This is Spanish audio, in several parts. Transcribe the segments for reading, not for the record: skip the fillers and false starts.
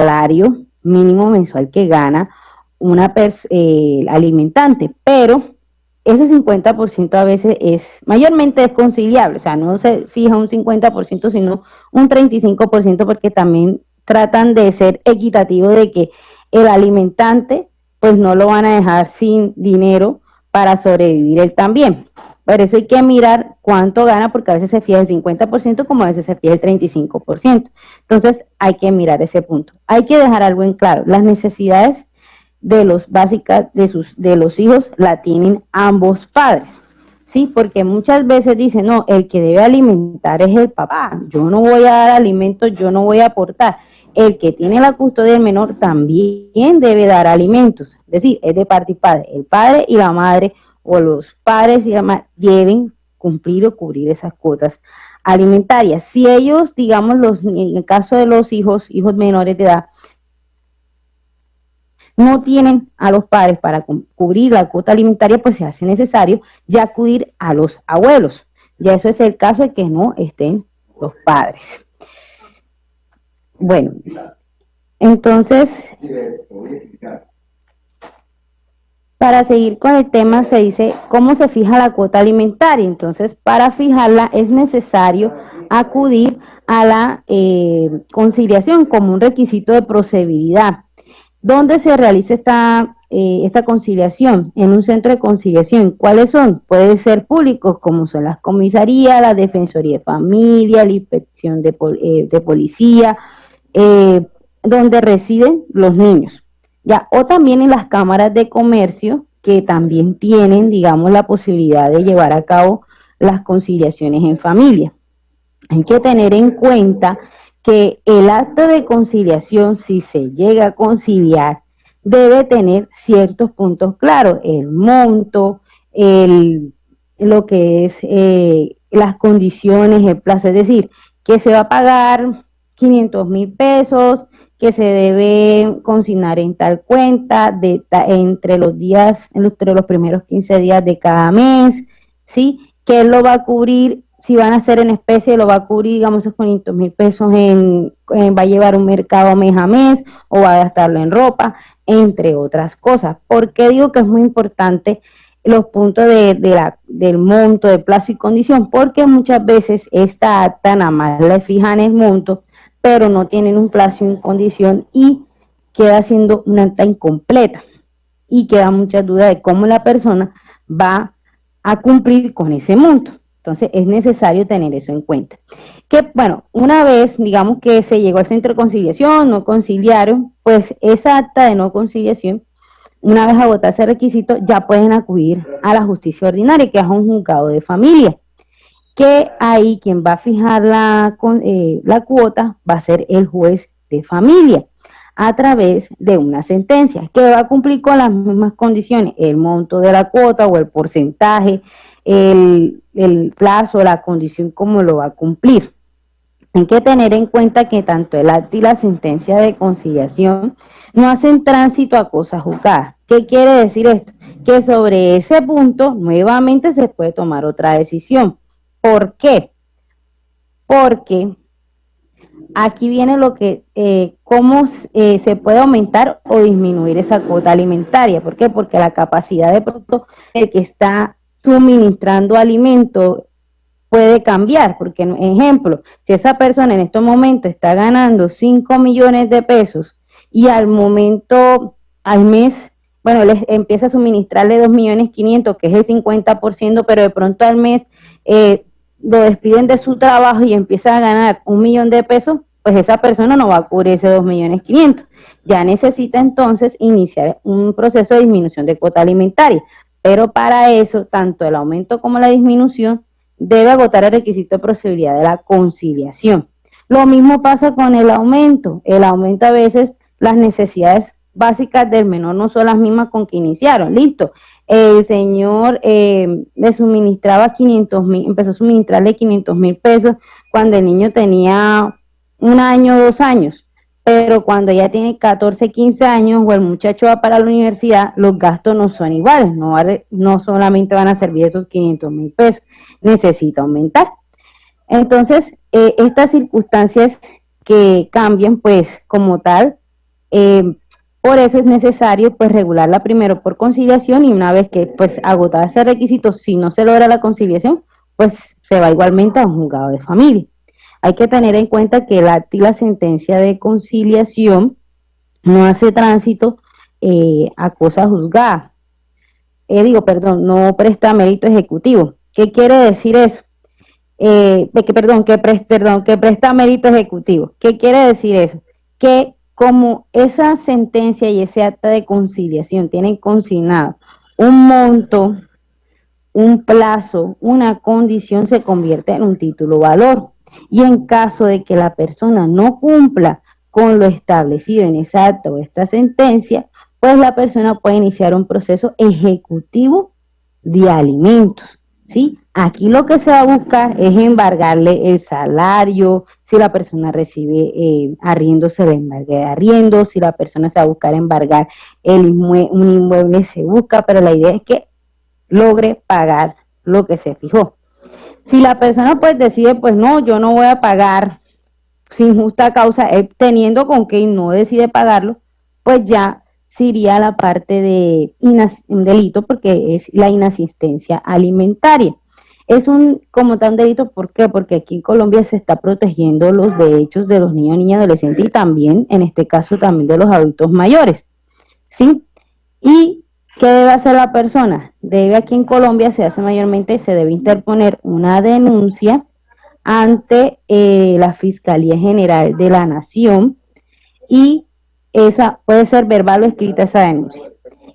salario mínimo mensual que gana una alimentante, pero ese 50% a veces mayormente es conciliable, o sea, no se fija un 50%, sino un 35%, porque también tratan de ser equitativos de que el alimentante pues no lo van a dejar sin dinero para sobrevivir él también. Por eso hay que mirar cuánto gana, porque a veces se fija el 50%, como a veces se fija el 35%. Entonces hay que mirar ese punto. Hay que dejar algo en claro: las necesidades de los básicas de los hijos la tienen ambos padres, ¿sí? Porque muchas veces dicen, no, el que debe alimentar es el papá, yo no voy a dar alimentos, yo no voy a aportar. El que tiene la custodia del menor también debe dar alimentos, es decir, es de parte y padre, el padre y la madre, o los padres y la madre, deben cumplir o cubrir esas cuotas alimentarias. Si ellos, digamos, en el caso de los hijos menores de edad, no tienen a los padres para cubrir la cuota alimentaria, pues se hace necesario ya acudir a los abuelos. Ya eso es el caso de que no estén los padres. Bueno, entonces, para seguir con el tema, se dice cómo se fija la cuota alimentaria. Entonces, para fijarla es necesario acudir a la conciliación como un requisito de procedibilidad. ¿Dónde se realiza esta conciliación? En un centro de conciliación. ¿Cuáles son? Pueden ser públicos, como son las comisarías, la Defensoría de Familia, la Inspección de Policía, donde residen los niños. Ya, o también en las cámaras de comercio, que también tienen, digamos, la posibilidad de llevar a cabo las conciliaciones en familia. Hay que tener en cuenta que el acto de conciliación, si se llega a conciliar, debe tener ciertos puntos claros: el monto, lo que es las condiciones, el plazo, es decir, que se va a pagar 500,000 pesos, que se debe consignar en tal cuenta entre los primeros 15 días de cada mes, ¿sí? Que él lo va a cubrir. Si van a ser en especie, lo va a cubrir, digamos, esos 500,000 pesos va a llevar un mercado mes a mes, o va a gastarlo en ropa, entre otras cosas. ¿Por qué digo que es muy importante los puntos del monto, de plazo y condición? Porque muchas veces esta acta nada más le fijan el monto, pero no tienen un plazo y condición, y queda siendo una acta incompleta, y queda muchas dudas de cómo la persona va a cumplir con ese monto. Entonces es necesario tener eso en cuenta. Que bueno, una vez, digamos, que se llegó al centro de conciliación, no conciliaron, pues esa acta de no conciliación, una vez agotado ese requisito, ya pueden acudir a la justicia ordinaria, que es un juzgado de familia, que ahí quien va a fijar la cuota va a ser el juez de familia, a través de una sentencia que va a cumplir con las mismas condiciones: el monto de la cuota o el porcentaje, el plazo, la condición, como lo va a cumplir. Hay que tener en cuenta que tanto el acta y la sentencia de conciliación no hacen tránsito a cosas juzgadas. ¿Qué quiere decir esto? Que sobre ese punto nuevamente se puede tomar otra decisión. ¿Por qué? Porque aquí viene lo que, cómo se puede aumentar o disminuir esa cuota alimentaria. ¿Por qué? Porque la capacidad de producto del que está suministrando alimento puede cambiar. Porque, ejemplo, si esa persona en estos momentos está ganando 5 millones de pesos y al mes, bueno, les empieza a suministrarle 2.500.000, que es el 50%, pero de pronto al mes lo despiden de su trabajo y empieza a ganar 1.000.000 de pesos, pues esa persona no va a cubrir ese 2.500.000. Ya necesita entonces iniciar un proceso de disminución de cuota alimentaria. Pero para eso, tanto el aumento como la disminución debe agotar el requisito de procedibilidad de la conciliación. Lo mismo pasa con el aumento. El aumento, a veces las necesidades básicas del menor no son las mismas con que iniciaron. Listo, el señor le suministraba 500,000, empezó a suministrarle 500,000 pesos cuando el niño tenía 1 año, 2 años, pero cuando ya tiene 14, 15 años o el muchacho va para la universidad, los gastos no son iguales, no solamente van a servir esos 500,000 pesos, necesita aumentar. Entonces, estas circunstancias que cambian, pues como tal, Eh, por eso es necesario pues regularla primero por conciliación y una vez que pues agotada ese requisito, si no se logra la conciliación, pues se va igualmente a un juzgado de familia. Hay que tener en cuenta que el acta y la sentencia de conciliación no hace tránsito a cosa juzgada. Perdón, no presta mérito ejecutivo. ¿Qué quiere decir eso? Que presta mérito ejecutivo. ¿Qué quiere decir eso? Que como esa sentencia y ese acta de conciliación tienen consignado un monto, un plazo, una condición, se convierte en un título valor. Y en caso de que la persona no cumpla con lo establecido en esa acta o esta sentencia, pues la persona puede iniciar un proceso ejecutivo de alimentos, ¿sí? Aquí lo que se va a buscar es embargarle el salario, si la persona recibe arriendo, se le embargue de arriendo, si la persona se va a buscar embargar un inmueble, se busca, pero la idea es que logre pagar lo que se fijó. Si la persona pues decide, pues no, yo no voy a pagar sin justa causa, teniendo con que no decide pagarlo, pues ya se iría a la parte de un delito porque es la inasistencia alimentaria. Es como tal un delito, ¿por qué? Porque aquí en Colombia se está protegiendo los derechos de los niños, niñas, adolescentes y también, en este caso, también de los adultos mayores, ¿sí? Y ¿qué debe hacer la persona? Debe, aquí en Colombia se hace mayormente, se debe interponer una denuncia ante la Fiscalía General de la Nación y esa puede ser verbal o escrita esa denuncia.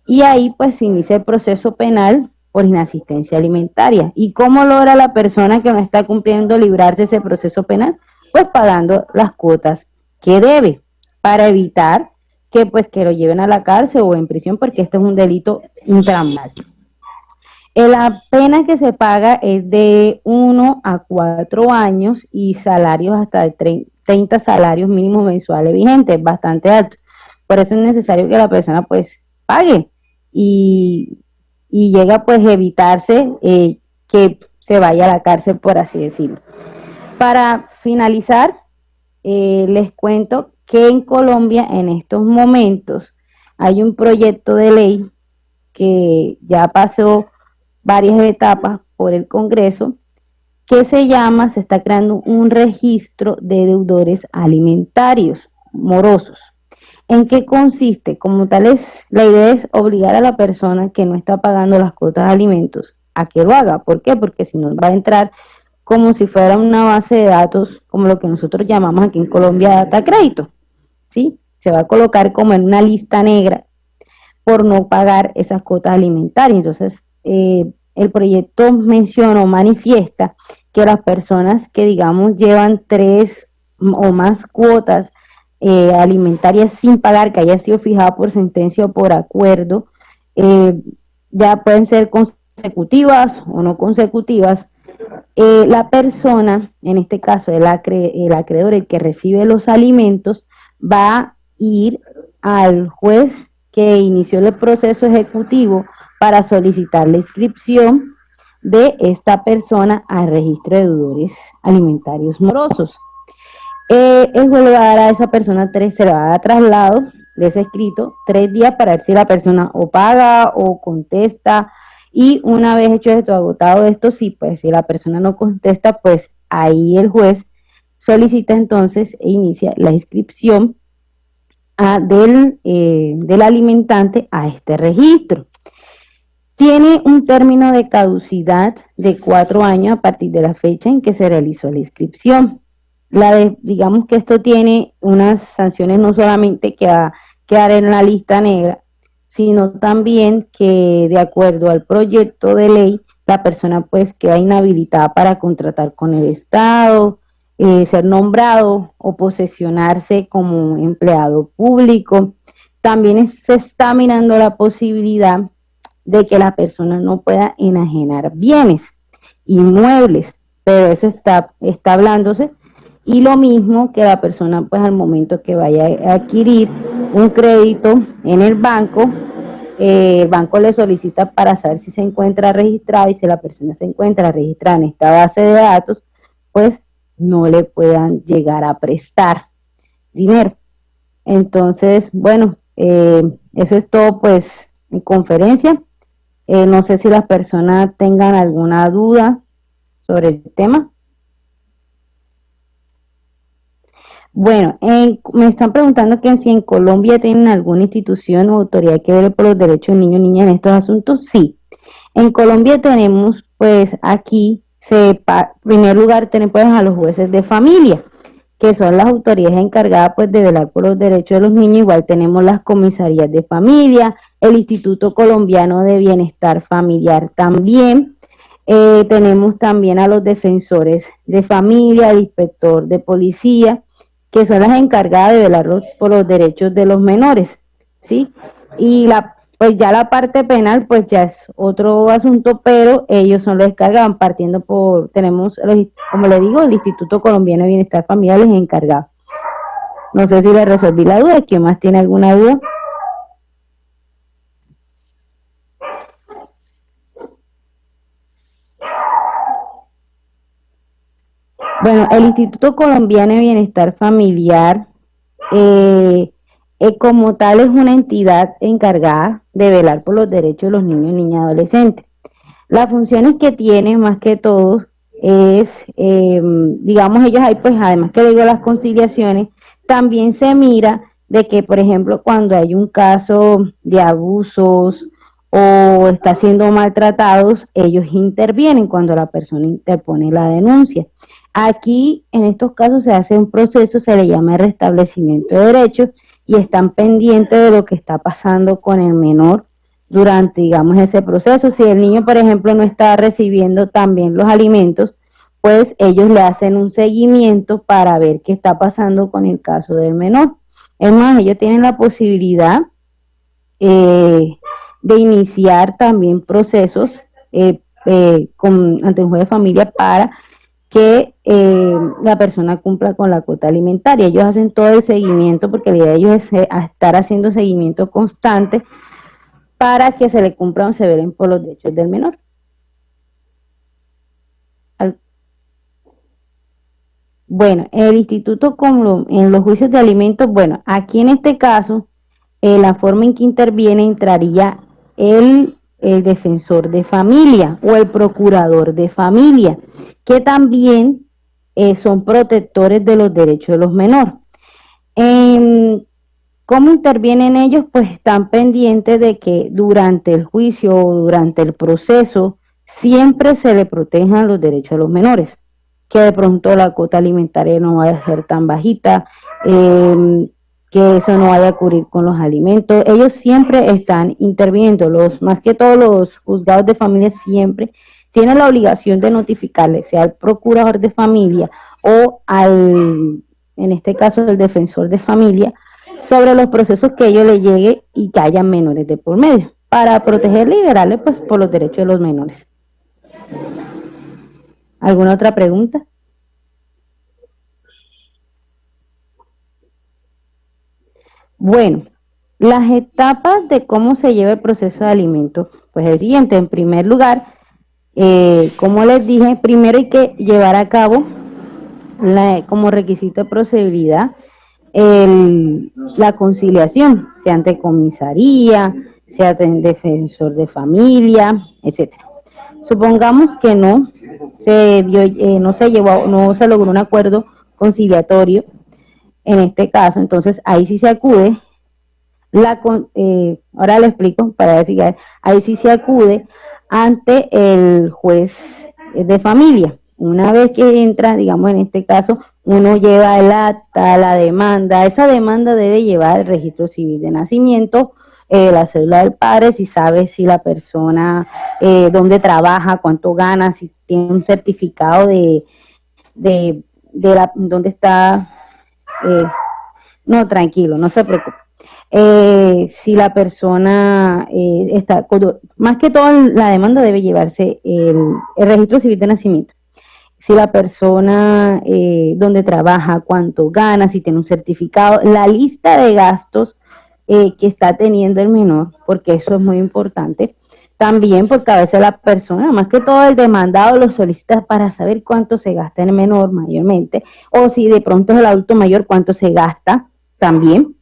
Y ahí pues se inicia el proceso penal por inasistencia alimentaria. ¿Y cómo logra la persona que no está cumpliendo librarse de ese proceso penal? Pues pagando las cuotas que debe para evitar que pues que lo lleven a la cárcel o en prisión porque este es un delito intramural. La pena que se paga es de 1 a 4 años y salarios hasta de 30 salarios mínimos mensuales vigentes, bastante alto. Por eso es necesario que la persona pues pague y, y llega pues a evitarse que se vaya a la cárcel, por así decirlo. Para finalizar, les cuento que en Colombia en estos momentos hay un proyecto de ley que ya pasó varias etapas por el Congreso, que se está creando un registro de deudores alimentarios morosos. ¿En qué consiste? Como tal la idea es obligar a la persona que no está pagando las cuotas de alimentos a que lo haga. ¿Por qué? Porque si no va a entrar como si fuera una base de datos, como lo que nosotros llamamos aquí en Colombia data crédito, ¿sí? Se va a colocar como en una lista negra por no pagar esas cuotas alimentarias. Entonces, el proyecto menciona o manifiesta que las personas que, digamos, llevan 3 o más cuotas alimentarias sin pagar, que haya sido fijada por sentencia o por acuerdo, eh, ya pueden ser consecutivas o no consecutivas. La persona, en este caso el acreedor, el que recibe los alimentos, va a ir al juez que inició el proceso ejecutivo para solicitar la inscripción de esta persona al registro de deudores alimentarios morosos. El juez le va a dar a esa persona se le va a dar traslado de ese escrito 3 días para ver si la persona o paga o contesta, y una vez hecho esto, agotado esto, sí, pues si la persona no contesta, pues ahí el juez solicita entonces e inicia la inscripción del alimentante a este registro. Tiene un término de caducidad de 4 años a partir de la fecha en que se realizó la inscripción. Digamos que esto tiene unas sanciones, no solamente que va a quedar en la lista negra, sino también que de acuerdo al proyecto de ley, la persona pues queda inhabilitada para contratar con el Estado, ser nombrado o posesionarse como empleado público. También se está mirando la posibilidad de que la persona no pueda enajenar bienes inmuebles, pero eso está hablándose. Y lo mismo que la persona, pues al momento que vaya a adquirir un crédito en el banco le solicita para saber si se encuentra registrado, y si la persona se encuentra registrada en esta base de datos, pues no le puedan llegar a prestar dinero. Entonces, bueno, eso es todo pues en conferencia. No sé si las personas tengan alguna duda sobre el tema. Bueno, me están preguntando que si en Colombia tienen alguna institución o autoridad que vele por los derechos de niños y niñas en estos asuntos. Sí, en Colombia tenemos, pues aquí, en primer lugar tenemos pues, a los jueces de familia, que son las autoridades encargadas pues de velar por los derechos de los niños. Igual tenemos las comisarías de familia, el Instituto Colombiano de Bienestar Familiar también. Tenemos también a los defensores de familia, el inspector de policía, que son las encargadas de velar por los derechos de los menores, ¿sí? Y pues ya la parte penal, pues ya es otro asunto, pero ellos son los encargados, tenemos, como le digo, el Instituto Colombiano de Bienestar Familiar es encargado. No sé si le resolví la duda. ¿Quién más tiene alguna duda? Bueno, el Instituto Colombiano de Bienestar Familiar, eh, como tal, es una entidad encargada de velar por los derechos de los niños, niñas y adolescentes. Las funciones que tiene más que todo es, digamos, ellos ahí, pues además que digo las conciliaciones, también se mira de que, por ejemplo, cuando hay un caso de abusos o está siendo maltratados, ellos intervienen cuando la persona interpone la denuncia. Aquí, en estos casos, se hace un proceso, se le llama restablecimiento de derechos y están pendientes de lo que está pasando con el menor durante, digamos, ese proceso. Si el niño, por ejemplo, no está recibiendo también los alimentos, pues ellos le hacen un seguimiento para ver qué está pasando con el caso del menor. Es más, ellos tienen la posibilidad de iniciar también procesos ante un juez de familia para que la persona cumpla con la cuota alimentaria. Ellos hacen todo el seguimiento porque la idea de ellos es estar haciendo seguimiento constante para que se le cumplan o se velen por los derechos del menor. Bueno, el instituto como en los juicios de alimentos, bueno, aquí en este caso, la forma en que interviene entraría el defensor de familia o el procurador de familia, que también son protectores de los derechos de los menores. ¿Cómo intervienen ellos? Pues están pendientes de que durante el juicio o durante el proceso siempre se le protejan los derechos de los menores, que de pronto la cuota alimentaria no vaya a ser tan bajita, que eso no vaya a ocurrir con los alimentos. Ellos siempre están interviniendo, más que todos los juzgados de familia siempre tienen la obligación de notificarle, sea al procurador de familia o en este caso, el defensor de familia, sobre los procesos que ellos le llegue y que haya menores de por medio, para protegerle y liberarle pues por los derechos de los menores. ¿Alguna otra pregunta? Bueno, las etapas de cómo se lleva el proceso de alimentos, pues es el siguiente. En primer lugar, como les dije, primero hay que llevar a cabo como requisito de procedibilidad la conciliación, sea ante comisaría, sea ante defensor de familia, etcétera. Supongamos que no se logró un acuerdo conciliatorio en este caso, entonces ahí sí se acude, ahora le explico para decir, ahí sí se acude ante el juez de familia. Una vez que entra, digamos en este caso, uno lleva el acta, la demanda. Esa demanda debe llevar el registro civil de nacimiento, la cédula del padre, si sabe si la persona dónde trabaja, cuánto gana, si tiene un certificado de dónde está. No, tranquilo, no se preocupe. Si la persona está, más que todo la demanda debe llevarse el registro civil de nacimiento. Si la persona donde trabaja, cuánto gana, si tiene un certificado, la lista de gastos que está teniendo el menor, porque eso es muy importante. También porque a veces la persona, más que todo el demandado, lo solicita para saber cuánto se gasta en el menor mayormente, o si de pronto es el adulto mayor, cuánto se gasta también.